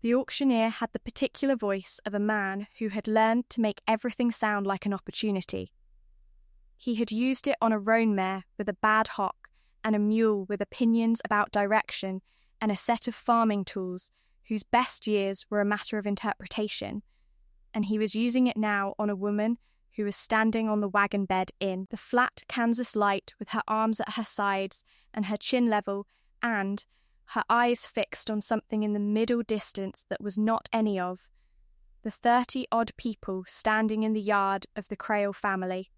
The auctioneer had the particular voice of a man who had learned to make everything sound like an opportunity. He had used it on a roan mare with a bad hock and a mule with opinions about direction and a set of farming tools whose best years were a matter of interpretation, and he was using it now on a woman who was standing on the wagon bed in the flat Kansas light with her arms at her sides and her chin level and her eyes fixed on something in the middle distance that was not any of the 30-odd people standing in the yard of the Crail family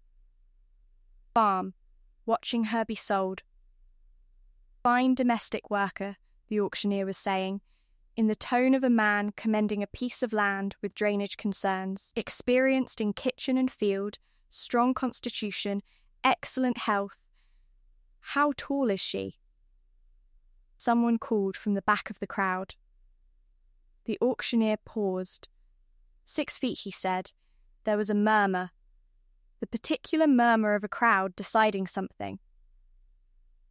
farm, watching her be sold. Fine domestic worker, the auctioneer was saying, in the tone of a man commending a piece of land with drainage concerns, experienced in kitchen and field, strong constitution, excellent health. How tall is she? Someone called from the back of the crowd. The auctioneer paused. 6 feet, he said. There was a murmur. The particular murmur of a crowd deciding something.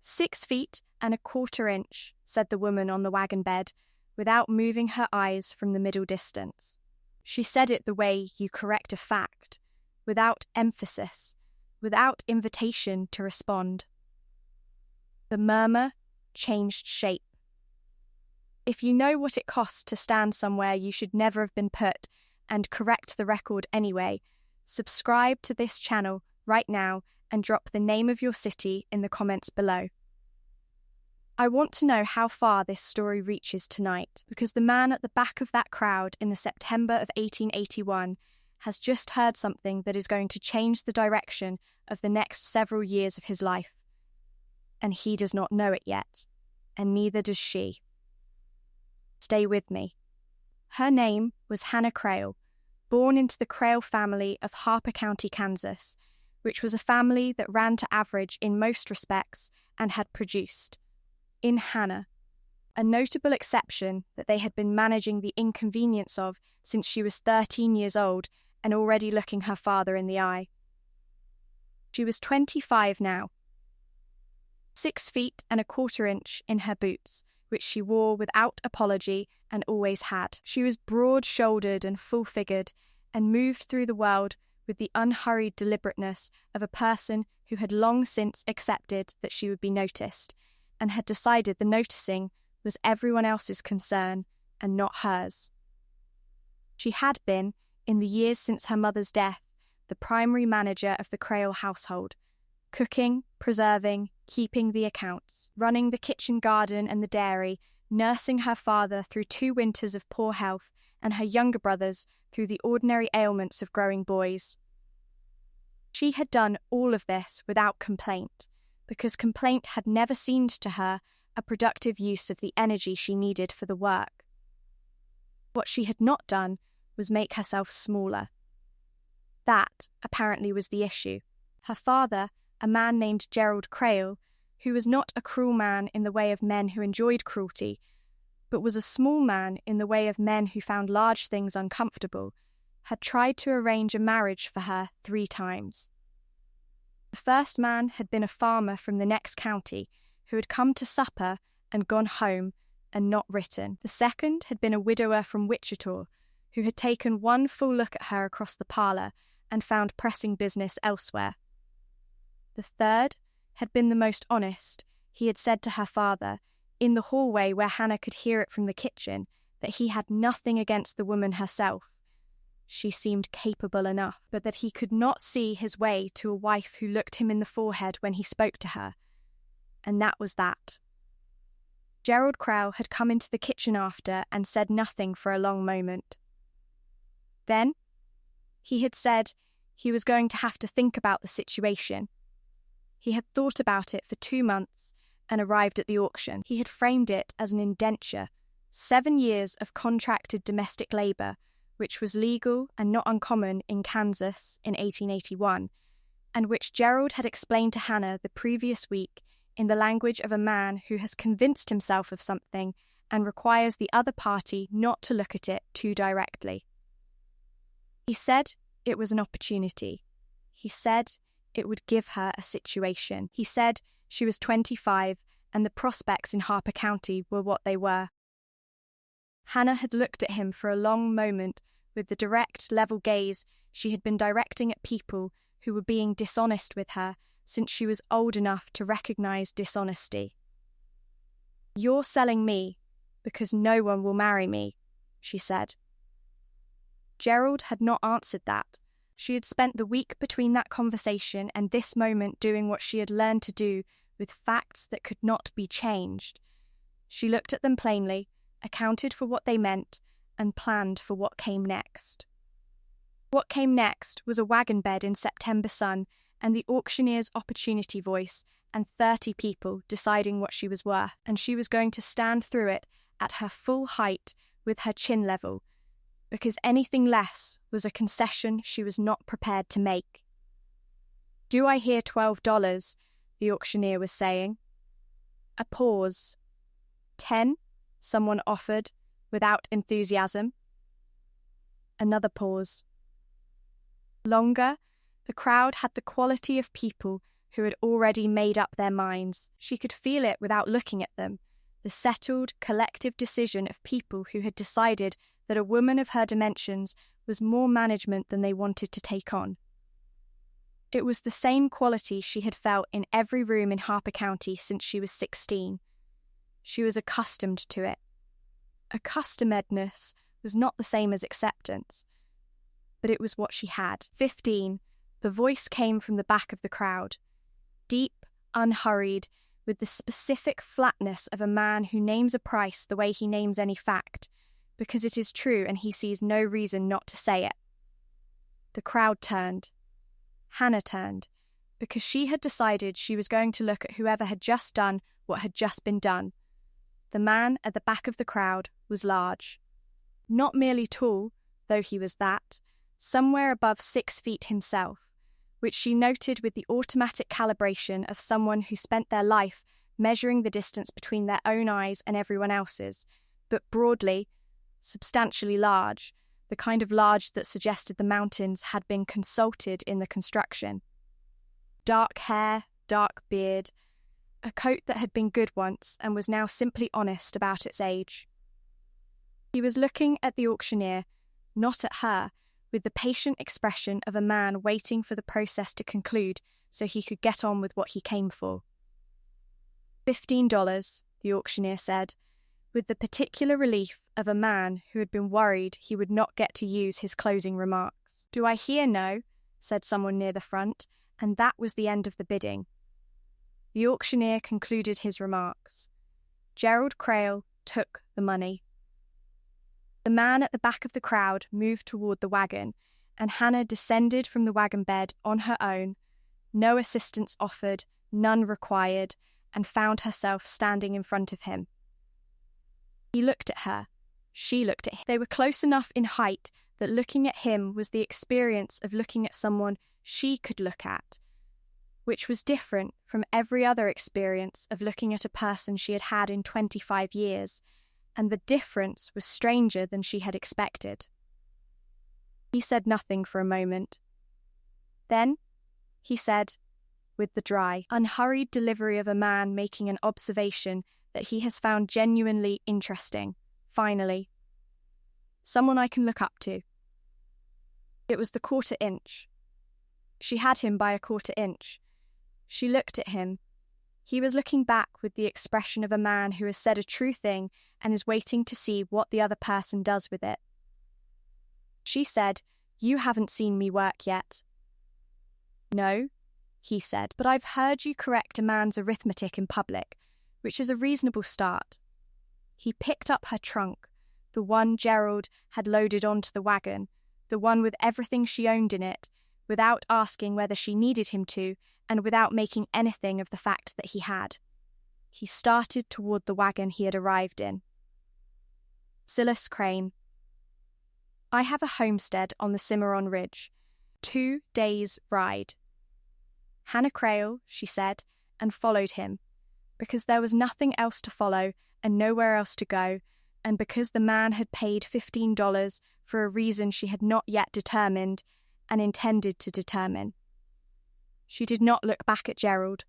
6 feet and a quarter inch, said the woman on the wagon bed, without moving her eyes from the middle distance. She said it the way you correct a fact, without emphasis, without invitation to respond. The murmur changed shape. If you know what it costs to stand somewhere you should never have been put and correct the record anyway, subscribe to this channel right now and drop the name of your city in the comments below. I want to know how far this story reaches tonight, because the man at the back of that crowd in the September of 1881 has just heard something that is going to change the direction of the next several years of his life. And he does not know it yet, and neither does she. Stay with me. Her name was Hannah Crail, born into the Crail family of Harper County, Kansas, which was a family that ran to average in most respects and had produced, in Hannah, a notable exception that they had been managing the inconvenience of since she was 13 years old and already looking her father in the eye. She was 25 now. 6 feet and a quarter inch in her boots, which she wore without apology and always had. She was broad-shouldered and full-figured and moved through the world with the unhurried deliberateness of a person who had long since accepted that she would be noticed and had decided the noticing was everyone else's concern and not hers. She had been, in the years since her mother's death, the primary manager of the Crail household, cooking, preserving, keeping the accounts, running the kitchen garden and the dairy, nursing her father through 2 winters of poor health and her younger brothers through the ordinary ailments of growing boys. She had done all of this without complaint, because complaint had never seemed to her a productive use of the energy she needed for the work. What she had not done was make herself smaller. That, apparently, was the issue. Her father, a man named Gerald Crail, who was not a cruel man in the way of men who enjoyed cruelty, but was a small man in the way of men who found large things uncomfortable, had tried to arrange a marriage for her 3 times. The first man had been a farmer from the next county who had come to supper and gone home and not written. The second had been a widower from Wichita who had taken one full look at her across the parlour and found pressing business elsewhere. The third had been the most honest. He had said to her father, in the hallway where Hannah could hear it from the kitchen, that he had nothing against the woman herself. She seemed capable enough, but that he could not see his way to a wife who looked him in the forehead when he spoke to her. And that was that. Gerald Crail had come into the kitchen after and said nothing for a long moment. Then, he had said he was going to have to think about the situation. He had thought about it for 2 months and arrived at the auction. He had framed it as an indenture, 7 years of contracted domestic labour, which was legal and not uncommon in Kansas in 1881, and which Gerald had explained to Hannah the previous week in the language of a man who has convinced himself of something and requires the other party not to look at it too directly. He said it was an opportunity. He said it would give her a situation. He said she was 25 and the prospects in Harper County were what they were. Hannah had looked at him for a long moment with the direct, level gaze she had been directing at people who were being dishonest with her since she was old enough to recognize dishonesty. "You're selling me because no one will marry me," she said. Gerald had not answered that. She had spent the week between that conversation and this moment doing what she had learned to do with facts that could not be changed. She looked at them plainly, accounted for what they meant, and planned for what came next. What came next was a wagon bed in September sun and the auctioneer's opportunity voice and 30 people deciding what she was worth, and she was going to stand through it at her full height with her chin level, because anything less was a concession she was not prepared to make. "Do I hear $12? The auctioneer was saying. A pause. 10, someone offered, without enthusiasm. Another pause. Longer. The crowd had the quality of people who had already made up their minds. She could feel it without looking at them, the settled, collective decision of people who had decided that a woman of her dimensions was more management than they wanted to take on. It was the same quality she had felt in every room in Harper County since she was 16. She was accustomed to it. Accustomedness was not the same as acceptance, but it was what she had. 15. The voice came from the back of the crowd. Deep, unhurried, with the specific flatness of a man who names a price the way he names any fact, because it is true and he sees no reason not to say it. The crowd turned. Hannah turned, because she had decided she was going to look at whoever had just done what had just been done. The man at the back of the crowd was large. Not merely tall, though he was that, somewhere above 6 feet himself, which she noted with the automatic calibration of someone who spent their life measuring the distance between their own eyes and everyone else's, but broadly, substantially large, the kind of large that suggested the mountains had been consulted in the construction. Dark hair, dark beard, a coat that had been good once and was now simply honest about its age. He was looking at the auctioneer, not at her, with the patient expression of a man waiting for the process to conclude so he could get on with what he came for. $15, the auctioneer said, with the particular relief of a man who had been worried he would not get to use his closing remarks. "Do I hear no?" said someone near the front, and that was the end of the bidding. The auctioneer concluded his remarks. Gerald Crail took the money. The man at the back of the crowd moved toward the wagon, and Hannah descended from the wagon bed on her own, no assistance offered, none required, and found herself standing in front of him. He looked at her. She looked at him. They were close enough in height that looking at him was the experience of looking at someone she could look at, which was different from every other experience of looking at a person she had had in 25 years, and the difference was stranger than she had expected. He said nothing for a moment. Then he said, with the dry, unhurried delivery of a man making an observation that he has found genuinely interesting, finally, "Someone I can look up to." It was the 1/4 inch. She had him by a 1/4 inch. She looked at him. He was looking back with the expression of a man who has said a true thing and is waiting to see what the other person does with it. She said, "You haven't seen me work yet." "No," he said, "but I've heard you correct a man's arithmetic in public, which is a reasonable start." He picked up her trunk, the one Gerald had loaded onto the wagon, the one with everything she owned in it, without asking whether she needed him to, and without making anything of the fact that he had. He started toward the wagon he had arrived in. Silas Crane. "I have a homestead on the Cimarron Ridge. 2 days' ride." Hannah Crail, she said, and followed him, because there was nothing else to follow and nowhere else to go, and because the man had paid $15 for a reason she had not yet determined and intended to determine. She did not look back at Gerald.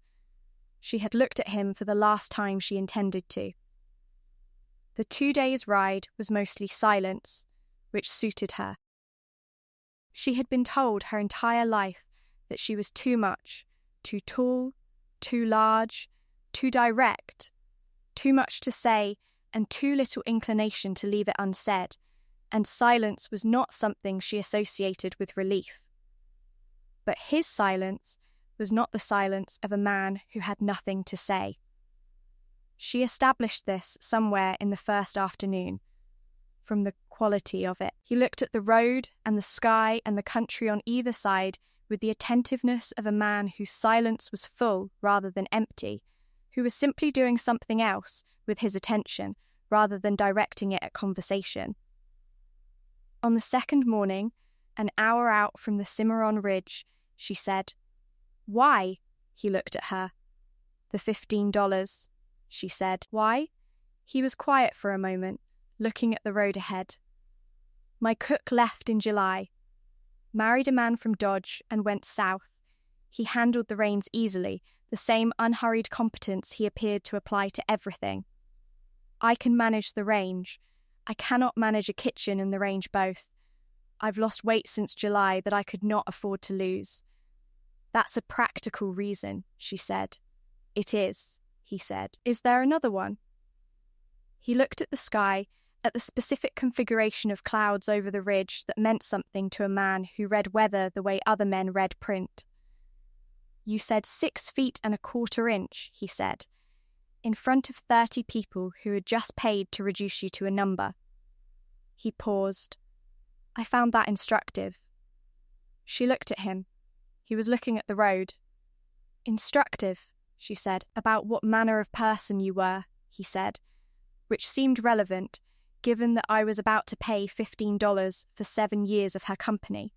She had looked at him for the last time she intended to. The 2 days' ride was mostly silence, which suited her. She had been told her entire life that she was too much, too tall, too large, too direct, too much to say, and too little inclination to leave it unsaid, and silence was not something she associated with relief. But his silence was not the silence of a man who had nothing to say. She established this somewhere in the first afternoon, from the quality of it. He looked at the road and the sky and the country on either side with the attentiveness of a man whose silence was full rather than empty, who was simply doing something else with his attention rather than directing it at conversation. On the second morning, an hour out from the Cimarron Ridge, she said, "Why?" He looked at her. "The $15, she said. "Why?" He was quiet for a moment, looking at the road ahead. "My cook left in July. Married a man from Dodge and went south. He handled the reins easily, the same unhurried competence he appeared to apply to everything. I can manage the range. I cannot manage a kitchen and the range both. I've lost weight since July that I could not afford to lose." "That's a practical reason," she said. "It is," he said. "Is there another one?" He looked at the sky, at the specific configuration of clouds over the ridge that meant something to a man who read weather the way other men read print. "You said 6 feet and a quarter inch," he said, in front of 30 people who had just paid to reduce you to a number. He paused. "I found that instructive." She looked at him. He was looking at the road. "Instructive," she said, "about what manner of person you were," he said, which seemed relevant, given that I was about to pay $15 for 7 years of her company.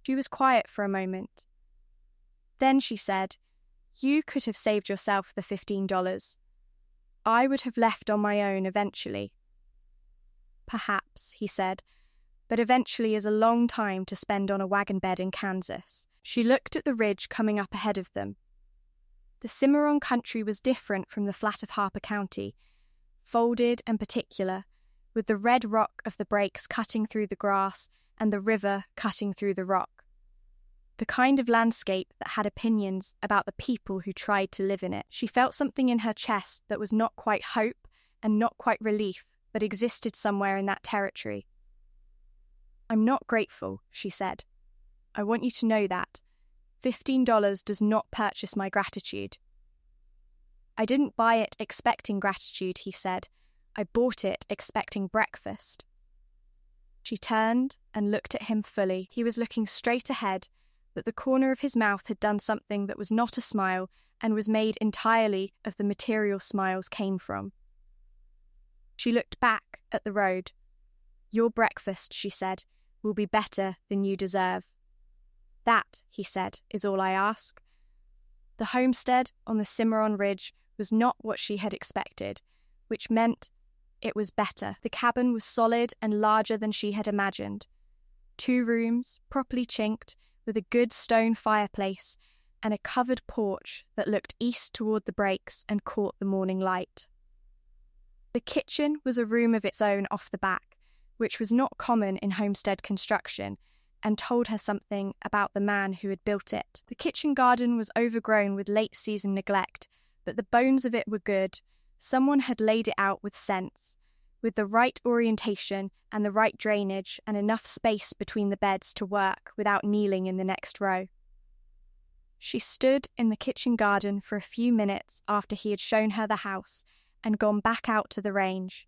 She was quiet for a moment. Then she said, "You could have saved yourself the $15. I would have left on my own eventually." "Perhaps," he said, "but eventually is a long time to spend on a wagon bed in Kansas." She looked at the ridge coming up ahead of them. The Cimarron country was different from the flat of Harper County, folded and particular, with the red rock of the breaks cutting through the grass and the river cutting through the rock. The kind of landscape that had opinions about the people who tried to live in it. She felt something in her chest that was not quite hope and not quite relief, but existed somewhere in that territory. "I'm not grateful," she said. "I want you to know that. $15 does not purchase my gratitude." "I didn't buy it expecting gratitude," he said. "I bought it expecting breakfast." She turned and looked at him fully. He was looking straight ahead, but the corner of his mouth had done something that was not a smile and was made entirely of the material smiles came from. She looked back at the road. "Your breakfast," she said, "will be better than you deserve." "That," he said, "is all I ask." The homestead on the Cimarron Ridge was not what she had expected, which meant it was better. The cabin was solid and larger than she had imagined. 2 rooms, properly chinked, with a good stone fireplace and a covered porch that looked east toward the breaks and caught the morning light. The kitchen was a room of its own off the back, which was not common in homestead construction, and told her something about the man who had built it. The kitchen garden was overgrown with late-season neglect, but the bones of it were good. Someone had laid it out with sense, with the right orientation and the right drainage and enough space between the beds to work without kneeling in the next row. She stood in the kitchen garden for a few minutes after he had shown her the house and gone back out to the range,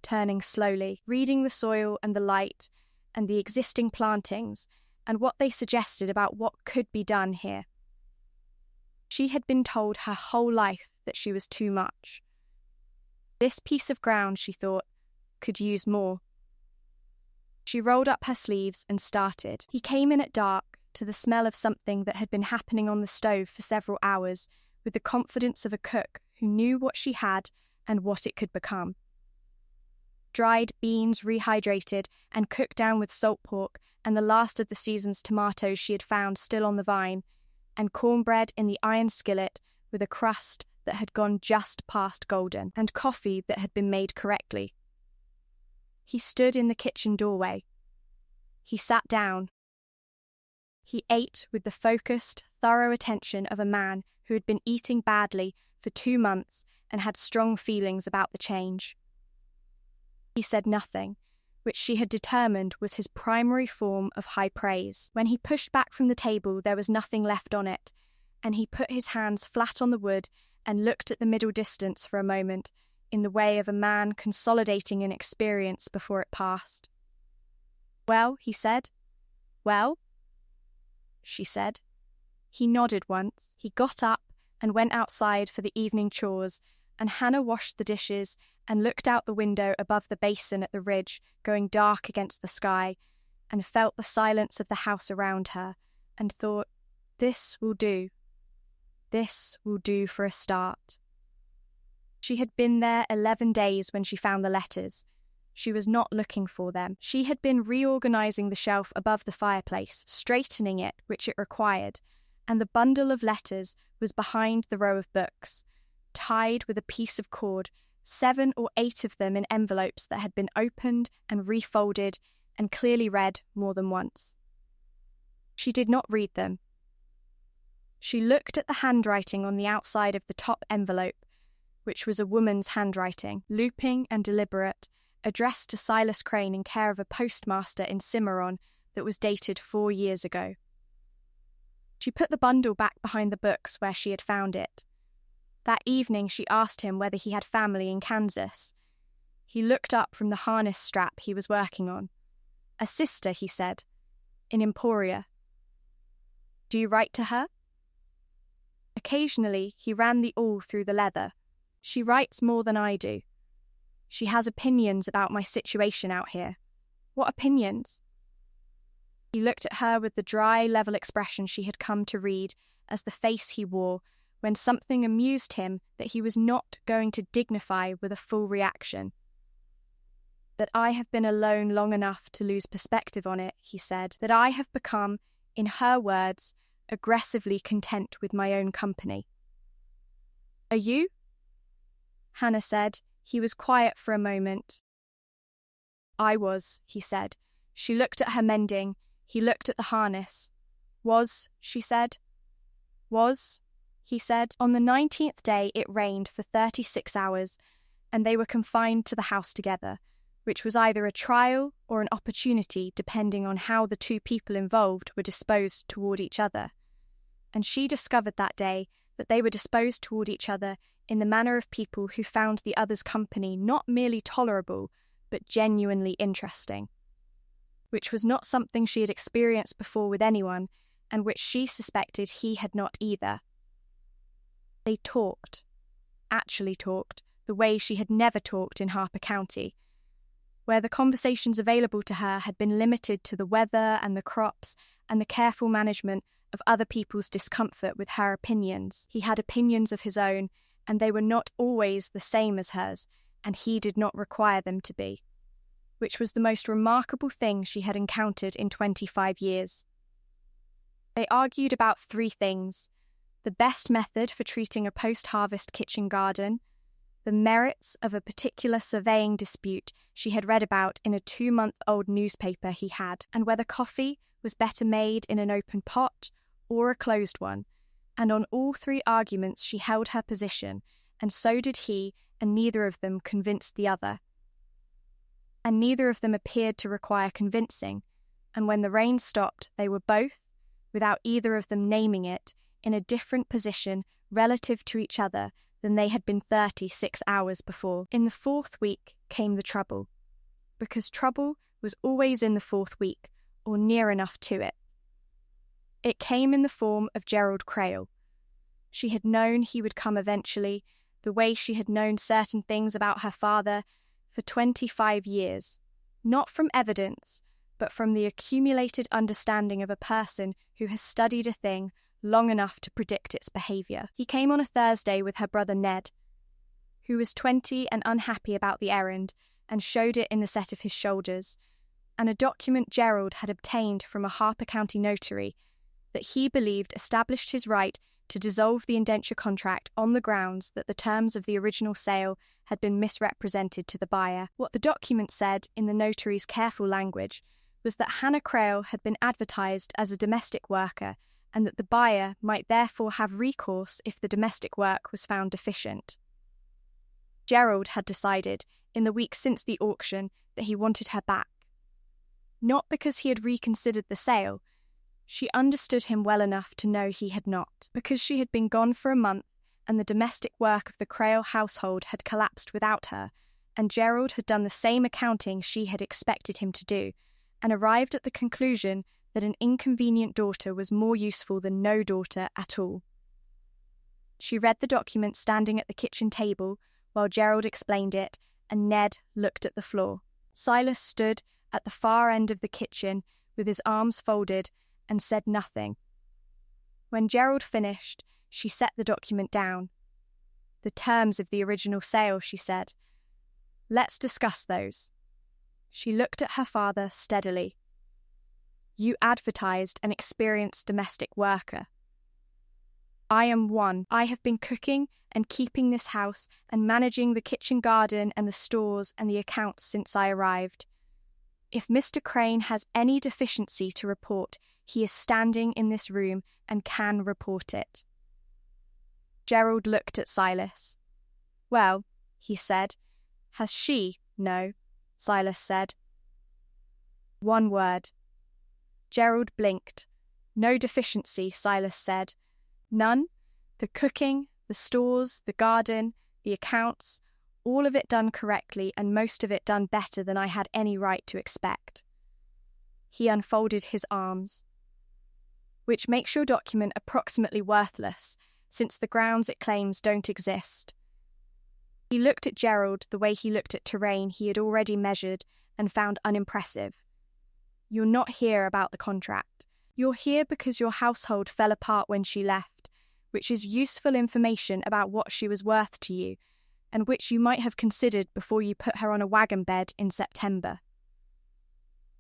turning slowly, reading the soil and the light and the existing plantings and what they suggested about what could be done here. She had been told her whole life that she was too much. This piece of ground, she thought, could use more. She rolled up her sleeves and started. He came in at dark, to the smell of something that had been happening on the stove for several hours, with the confidence of a cook who knew what she had and what it could become. Dried beans rehydrated and cooked down with salt pork and the last of the season's tomatoes she had found still on the vine, and cornbread in the iron skillet with a crust that had gone just past golden, and coffee that had been made correctly. He stood in the kitchen doorway. He sat down. He ate with the focused, thorough attention of a man who had been eating badly for 2 months and had strong feelings about the change. He said nothing, which she had determined was his primary form of high praise. When he pushed back from the table, there was nothing left on it, and he put his hands flat on the wood and looked at the middle distance for a moment, in the way of a man consolidating an experience before it passed. "Well," he said. "Well?" she said. He nodded once. He got up and went outside for the evening chores, and Hannah washed the dishes and looked out the window above the basin at the ridge, going dark against the sky, and felt the silence of the house around her, and thought, "This will do. This will do for a start." She had been there 11 days when she found the letters. She was not looking for them. She had been reorganizing the shelf above the fireplace, straightening it, which it required, and the bundle of letters was behind the row of books, tied with a piece of cord, 7 or 8 of them in envelopes that had been opened and refolded and clearly read more than once. She did not read them. She looked at the handwriting on the outside of the top envelope, which was a woman's handwriting, looping and deliberate, addressed to Silas Crane in care of a postmaster in Cimarron that was dated 4 years ago. She put the bundle back behind the books where she had found it. That evening she asked him whether he had family in Kansas. He looked up from the harness strap he was working on. "A sister," he said, "in Emporia." "Do you write to her?" Occasionally he ran the awl through the leather. "She writes more than I do. She has opinions about my situation out here." "What opinions?" He looked at her with the dry, level expression she had come to read as the face he wore when something amused him that he was not going to dignify with a full reaction. "That I have been alone long enough to lose perspective on it," he said. "That I have become, in her words, aggressively content with my own company." "Are you?" Hannah said. He was quiet for a moment. "I was," he said. She looked at her mending. He looked at the harness. "Was," she said. "Was," he said. On the 19th day it rained for 36 hours, and they were confined to the house together, which was either a trial or an opportunity depending on how the 2 people involved were disposed toward each other. And she discovered that day that they were disposed toward each other in the manner of people who found the other's company not merely tolerable, but genuinely interesting, which was not something she had experienced before with anyone, and which she suspected he had not either. They talked, actually talked, the way she had never talked in Harper County, where the conversations available to her had been limited to the weather and the crops and the careful management of other people's discomfort with her opinions. He had opinions of his own, and they were not always the same as hers, and he did not require them to be, which was the most remarkable thing she had encountered in 25 years. They argued about 3 things: the best method for treating a post-harvest kitchen garden, the merits of a particular surveying dispute she had read about in a 2-month-old newspaper he had, and whether coffee was better made in an open pot or a closed one. And on all 3 arguments she held her position, and so did he, and neither of them convinced the other. And neither of them appeared to require convincing, and when the rain stopped they were both, without either of them naming it, in a different position relative to each other than they had been 36 hours before. In the 4th week came the trouble, because trouble was always in the 4th week, or near enough to it. It came in the form of Gerald Crail. She had known he would come eventually, the way she had known certain things about her father for 25 years, not from evidence, but from the accumulated understanding of a person who has studied a thing long enough to predict its behaviour. He came on a Thursday with her brother Ned, who was 20 and unhappy about the errand, and showed it in the set of his shoulders, and a document Gerald had obtained from a Harper County notary that he believed established his right to dissolve the indenture contract on the grounds that the terms of the original sale had been misrepresented to the buyer. What the document said, in the notary's careful language, was that Hannah Crail had been advertised as a domestic worker and that the buyer might therefore have recourse if the domestic work was found deficient. Gerald had decided, in the weeks since the auction, that he wanted her back. Not because he had reconsidered the sale. She understood him well enough to know he had not, because she had been gone for a month and the domestic work of the Crail household had collapsed without her, and Gerald had done the same accounting she had expected him to do, and arrived at the conclusion that an inconvenient daughter was more useful than no daughter at all. She read the document standing at the kitchen table while Gerald explained it, and Ned looked at the floor. Silas stood at the far end of the kitchen with his arms folded and said nothing. When Gerald finished, she set the document down. "The terms of the original sale," she said. "Let's discuss those." She looked at her father steadily. "You advertised an experienced domestic worker. I am one. I have been cooking and keeping this house and managing the kitchen garden and the stores and the accounts since I arrived. If Mr. Crane has any deficiency to report, he is standing in this room and can report it." Gerald looked at Silas. "Well," he said. "Has she?" "No," Silas said. "One word." Gerald blinked. "No deficiency," Silas said. "None? The cooking, the stores, the garden, the accounts, all of it done correctly and most of it done better than I had any right to expect." He unfolded his arms. "Which makes your document approximately worthless, since the grounds it claims don't exist." He looked at Gerald the way he looked at terrain he had already measured and found unimpressive. "You're not here about the contract. You're here because your household fell apart when she left, which is useful information about what she was worth to you, and which you might have considered before you put her on a wagon bed in September."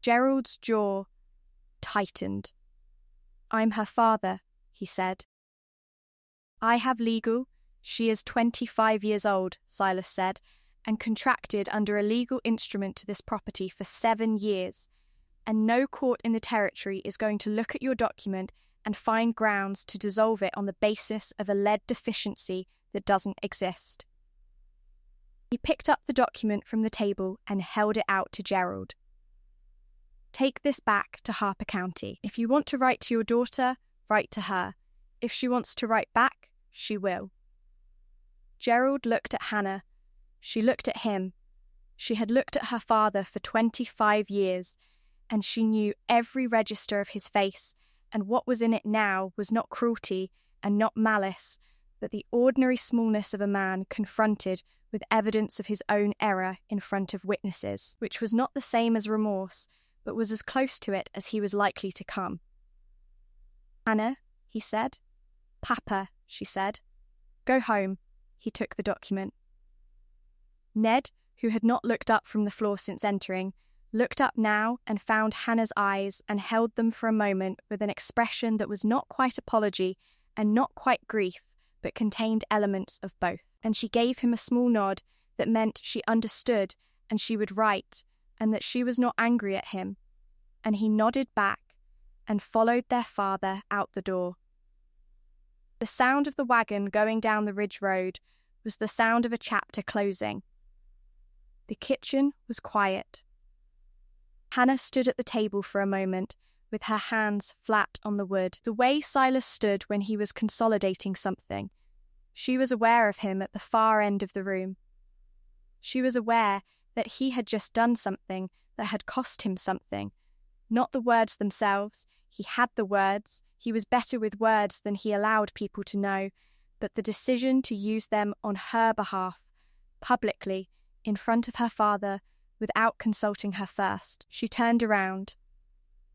Gerald's jaw tightened. "I'm her father," he said. "I have legal. She is 25 years old," Silas said, "and contracted under a legal instrument to this property for 7 years, and no court in the territory is going to look at your document and find grounds to dissolve it on the basis of a lead deficiency that doesn't exist." He picked up the document from the table and held it out to Gerald. "Take this back to Harper County. If you want to write to your daughter, write to her. If she wants to write back, she will." Gerald looked at Hannah. She looked at him. She had looked at her father for 25 years, and she knew every register of his face, and what was in it now was not cruelty and not malice, but the ordinary smallness of a man confronted with evidence of his own error in front of witnesses, which was not the same as remorse, but was as close to it as he was likely to come. "Hannah," he said. "Papa," she said. "Go home." He took the document. Ned, who had not looked up from the floor since entering, looked up now and found Hannah's eyes and held them for a moment with an expression that was not quite apology and not quite grief, but contained elements of both. And she gave him a small nod that meant she understood and she would write, and that she was not angry at him. And he nodded back and followed their father out the door. The sound of the wagon going down the ridge road was the sound of a chapter closing. The kitchen was quiet. Hannah stood at the table for a moment, with her hands flat on the wood, the way Silas stood when he was consolidating something. She was aware of him at the far end of the room. She was aware that he had just done something that had cost him something. Not the words themselves. He had the words. He was better with words than he allowed people to know, but the decision to use them on her behalf, publicly, in front of her father, without consulting her first. She turned around.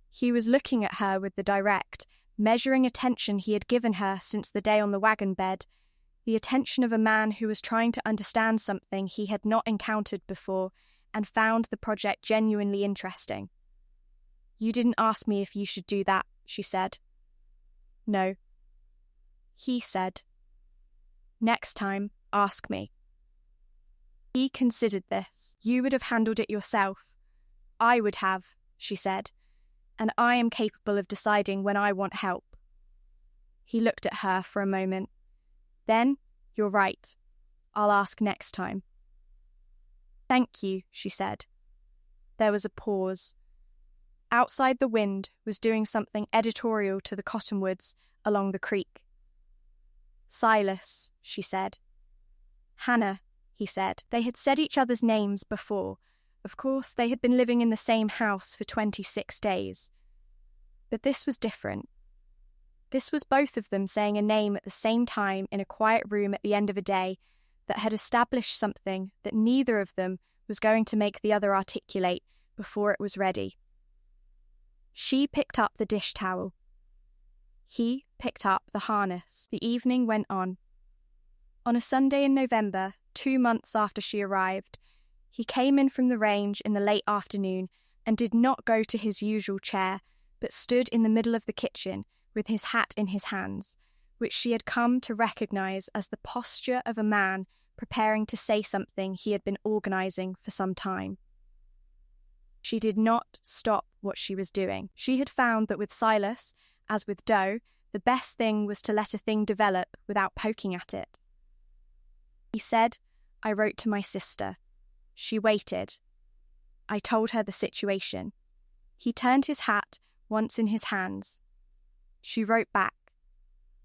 He was looking at her with the direct, measuring attention he had given her since the day on the wagon bed, the attention of a man who was trying to understand something he had not encountered before and found the project genuinely interesting. "You didn't ask me if you should do that," she said. "No." He said, "Next time, ask me." He considered this. "You would have handled it yourself." "I would have," she said, "and I am capable of deciding when I want help." He looked at her for a moment. "Then, you're right. I'll ask next time." "Thank you," she said. There was a pause. Outside, the wind was doing something editorial to the cottonwoods along the creek. "Silas," she said. "Hannah," he said. They had said each other's names before. Of course, they had been living in the same house for 26 days. But this was different. This was both of them saying a name at the same time in a quiet room at the end of a day that had established something that neither of them was going to make the other articulate before it was ready. She picked up the dish towel. He picked up the harness. The evening went on. On a Sunday in November, 2 months after she arrived, he came in from the range in the late afternoon and did not go to his usual chair, but stood in the middle of the kitchen with his hat in his hands, which she had come to recognize as the posture of a man preparing to say something he had been organizing for some time. She did not stop what she was doing. She had found that with Silas, as with Doe, the best thing was to let a thing develop without poking at it. He said, "I wrote to my sister." She waited. I told her the situation. He turned his hat once in his hands. She wrote back.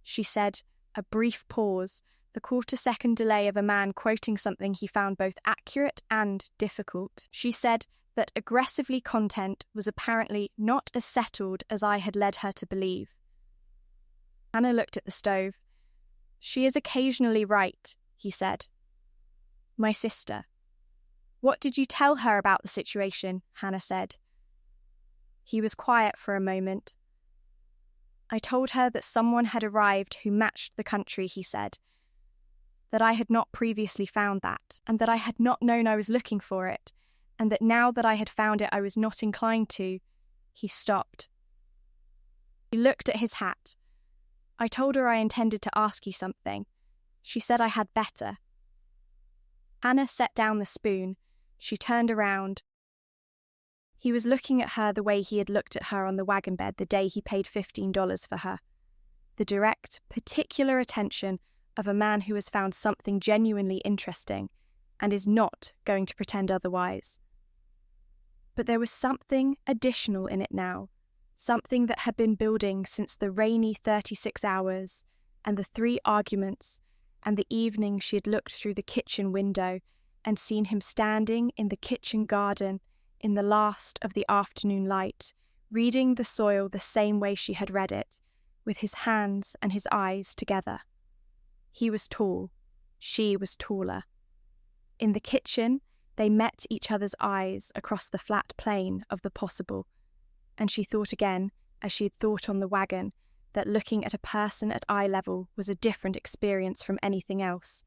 She said, a brief pause, the quarter-second delay of a man quoting something he found both accurate and difficult. She said that aggressively content was apparently not as settled as I had led her to believe. Hannah looked at the stove. "She is occasionally right," he said. "My sister." "What did you tell her about the situation?" Hannah said. He was quiet for a moment. "I told her that someone had arrived who matched the country," he said. "That I had not previously found that, and that I had not known I was looking for it, and that now that I had found it I was not inclined to." He stopped. He looked at his hat. "I told her I intended to ask you something. She said I had better." Hannah set down the spoon. She turned around. He was looking at her the way he had looked at her on the wagon bed the day he paid $15 for her. The direct, particular attention of a man who has found something genuinely interesting and is not going to pretend otherwise. But there was something additional in it now, something that had been building since the rainy 36 hours and the 3 arguments and the evening she had looked through the kitchen window and seen him standing in the kitchen garden in the last of the afternoon light, reading the soil the same way she had read it, with his hands and his eyes together. He was tall. She was taller. In the kitchen, they met each other's eyes across the flat plane of the possible, and she thought again, as she had thought on the wagon, that looking at a person at eye level was a different experience from anything else,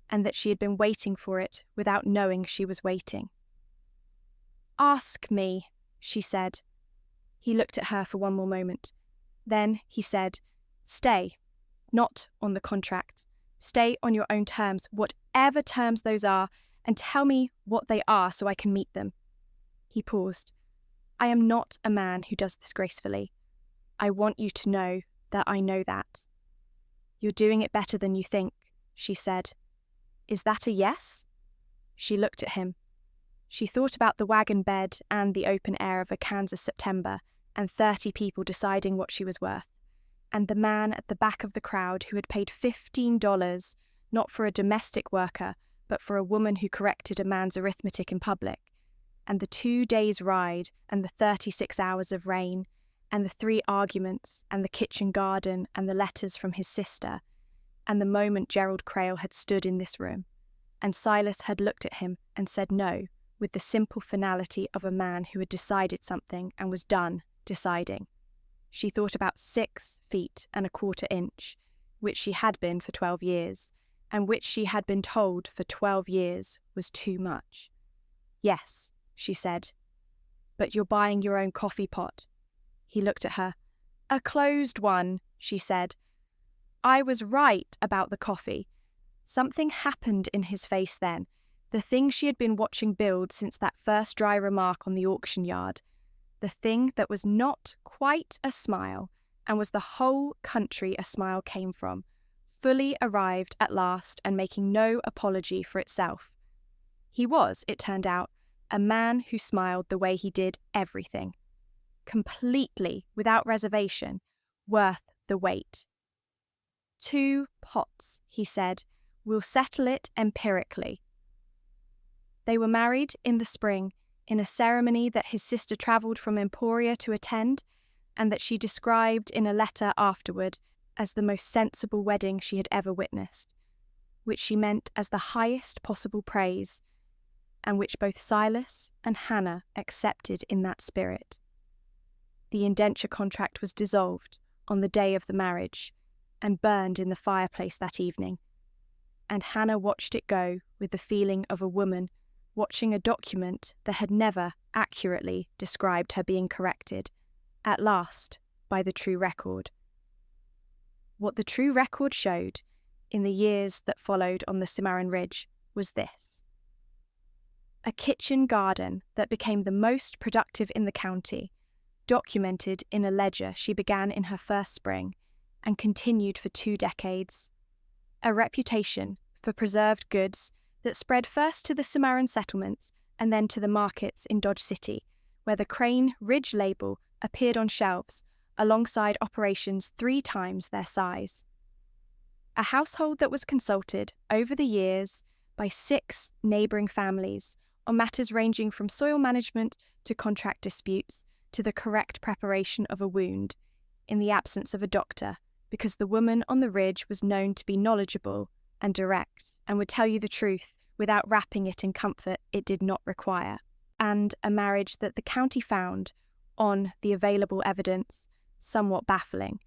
and that she had been waiting for it without knowing she was waiting. "Ask me," she said. He looked at her for one more moment. Then he said, "Stay, not on the contract. Stay on your own terms, whatever terms those are, and tell me what they are so I can meet them." He paused. "I am not a man who does this gracefully. I want you to know that I know that." "You're doing it better than you think," she said. "Is that a yes?" She looked at him. She thought about the wagon bed and the open air of a Kansas September and 30 people deciding what she was worth, and the man at the back of the crowd who had paid $15 not for a domestic worker but for a woman who corrected a man's arithmetic in public, and the 2 days' ride and the 36 hours of rain and the 3 arguments and the kitchen garden and the letters from his sister, and the moment Gerald Crail had stood in this room, and Silas had looked at him and said no, with the simple finality of a man who had decided something and was done deciding. She thought about 6 feet and a quarter inch, which she had been for 12 years, and which she had been told for 12 years was too much. "Yes," she said. "But you're buying your own coffee pot." He looked at her. "A closed one," she said. I was right about the coffee. Something happened in his face then, the thing she had been watching build since that first dry remark on the auction yard, the thing that was not quite a smile, and was the whole country a smile came from, fully arrived at last and making no apology for itself. He was, it turned out, a man who smiled the way he did everything. Completely, without reservation, worth the wait. 2 pots, he said. We'll settle it empirically. They were married in the spring, in a ceremony that his sister travelled from Emporia to attend, and that she described in a letter afterward as the most sensible wedding she had ever witnessed, which she meant as the highest possible praise, and which both Silas and Hannah accepted in that spirit. The indenture contract was dissolved on the day of the marriage, and burned in the fireplace that evening, and Hannah watched it go with the feeling of a woman watching a document that had never accurately described her being corrected, at last, by the true record. What the true record showed, in the years that followed on the Cimarron Ridge, was this: a kitchen garden that became the most productive in the county, documented in a ledger she began in her first spring, and continued for 2 decades. A reputation for preserved goods that spread first to the Cimarron settlements and then to the markets in Dodge City, where the Crane Ridge label appeared on shelves alongside operations 3 times their size. A household that was consulted over the years by 6 neighbouring families on matters ranging from soil management to contract disputes to the correct preparation of a wound, in the absence of a doctor, because the woman on the ridge was known to be knowledgeable and direct, and would tell you the truth without wrapping it in comfort it did not require, and a marriage that the county found, on the available evidence, somewhat baffling.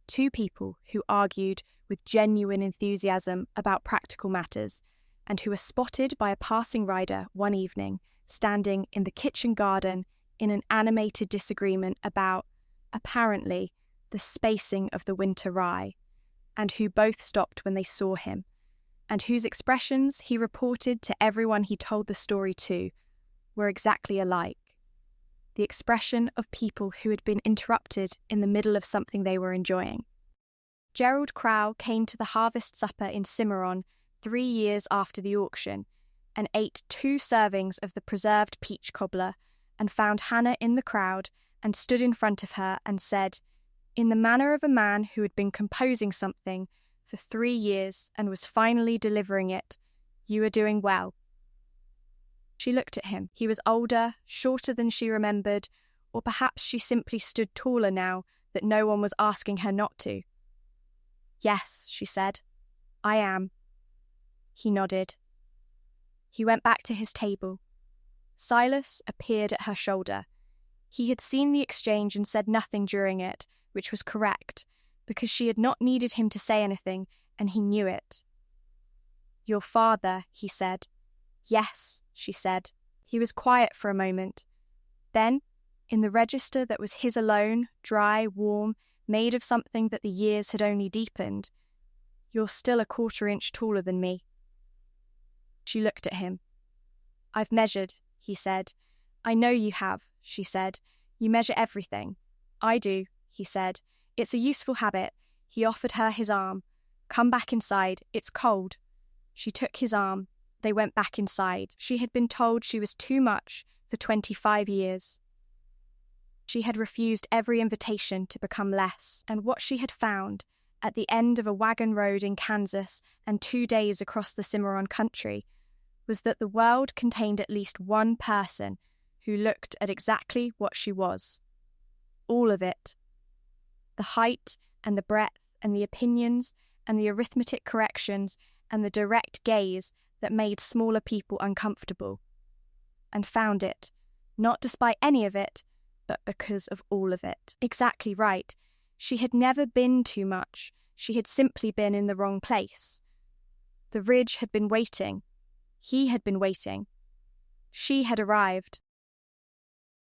2 people who argued with genuine enthusiasm about practical matters, and who were spotted by a passing rider one evening, standing in the kitchen garden in an animated disagreement about, apparently, the spacing of the winter rye, and who both stopped when they saw him, and whose expressions he reported to everyone he told the story to, were exactly alike. The expression of people who had been interrupted in the middle of something they were enjoying. Gerald Crow came to the harvest supper in Cimarron 3 years after the auction, and ate 2 servings of the preserved peach cobbler, and found Hannah in the crowd, and stood in front of her and said, in the manner of a man who had been composing something for 3 years and was finally delivering it, "You are doing well." She looked at him. He was older, shorter than she remembered, or perhaps she simply stood taller now that no one was asking her not to. "Yes," she said, "I am." He nodded. He went back to his table. Silas appeared at her shoulder. He had seen the exchange and said nothing during it, which was correct, because she had not needed him to say anything, and he knew it. "Your father," he said. "Yes," she said. He was quiet for a moment. Then, in the register that was his alone, dry, warm, made of something that the years had only deepened, "You're still a 1/4 inch taller than me." She looked at him. "I've measured," he said. "I know you have," she said. "You measure everything." "I do," he said. "It's a useful habit." He offered her his arm. "Come back inside. It's cold." She took his arm. They went back inside. She had been told she was too much for 25 years. She had refused every invitation to become less, and what she had found, at the end of a wagon road in Kansas and 2 days across the Cimarron country, was that the world contained at least one person who looked at exactly what she was. All of it. The height and the breadth and the opinions and the arithmetic corrections and the direct gaze that made smaller people uncomfortable. And found it, not despite any of it, but because of all of it. Exactly right. She had never been too much. She had simply been in the wrong place. The ridge had been waiting. He had been waiting. She had arrived.